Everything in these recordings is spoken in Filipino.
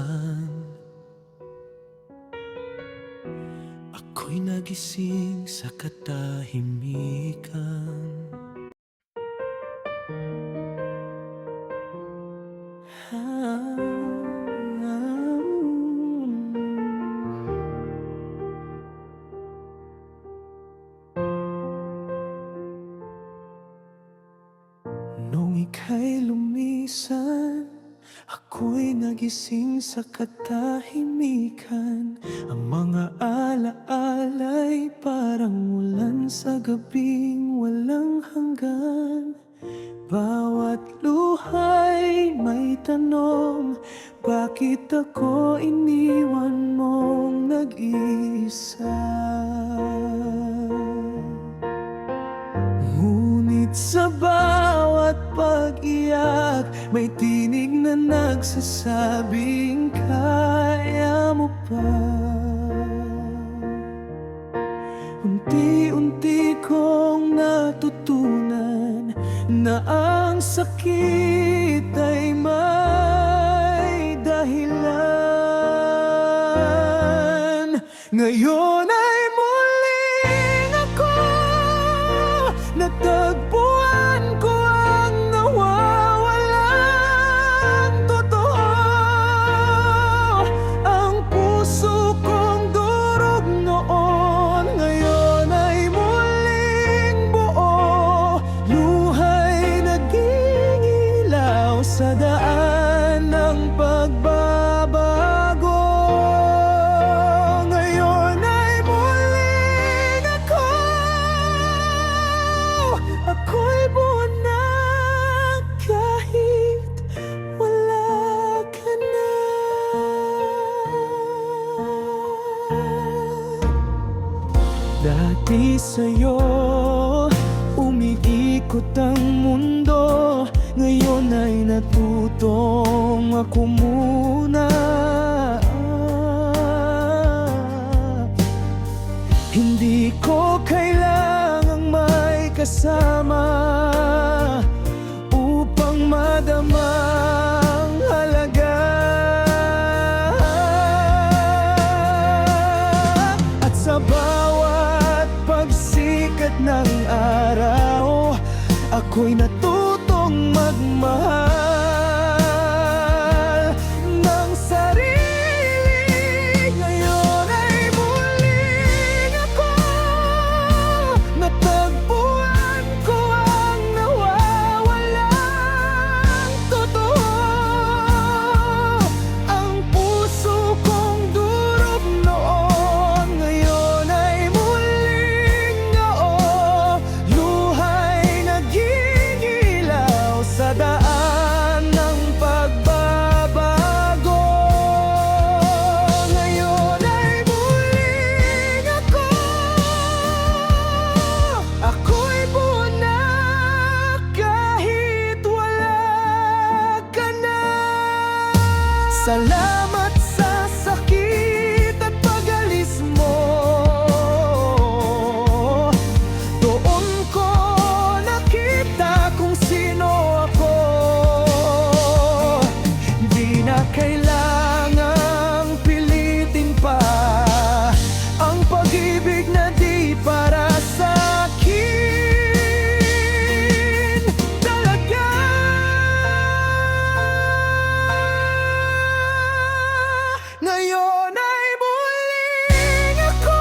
minsan ako'y nagising sa katahimikan. Nung ika'y lumisan, ako'y nagising sa katahimikan. Ang mga alaala'y parang ulan sa gabing walang hanggan. Bawat luha'y may tanong, bakit ako iniwan mong nag-iisa? Ngunit sa bawat pag-iyak, may tinig na nagsasabing kaya mo pa. Unti-unti kong natutunan na ang sakit ay may dahilan. Ngayon ay muling ako natagpuan ko ang nawawalang totoo. Ang puso kong durog noon, ngayon ay muling buo. Luha'y naging ilaw sa daan ng pagbabago. Ngayon ay muling ako'y buo na kahit wala ka na. Dati sa'yo umiikot ang mundo, ngayon ay natutong ako muna. Hindi ko kailangang may kasama upang madama ang halaga. At sa bawat pagsikat ng araw, ako'y natutong magmahal ng sarili. Ngayon ay muling ako natagpuan ko ang nawawalang totoo. Ang puso kong durog noon, ngayon ay muling nao. Luha'y naging ilaw sa daan ng pagbabago. Ngayon ay muling ako'y buo na kahit wala ka na. Salamat sa sakit at pag-alis mo. Doon ko nakita kung sino ako. Di na kailangang pilitin pa ang pag-ibig na di para sa'kin talaga. Ngayon ay muling ako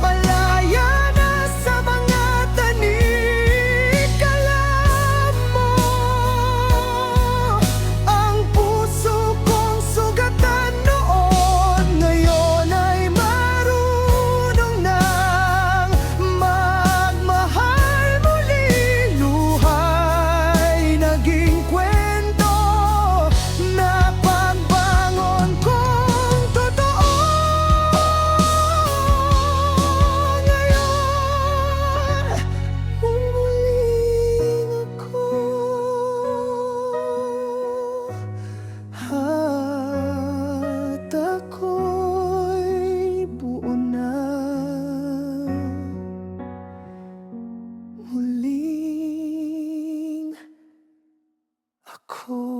malaya na sa mga tanikala mo. Ang puso kong sugatan noon, ngayon ay marunong nang magmahal muli. Luha'y naging kwento na pagbangon kong totoo. Ngayon muling ako at ako'y buo na. Muling ako.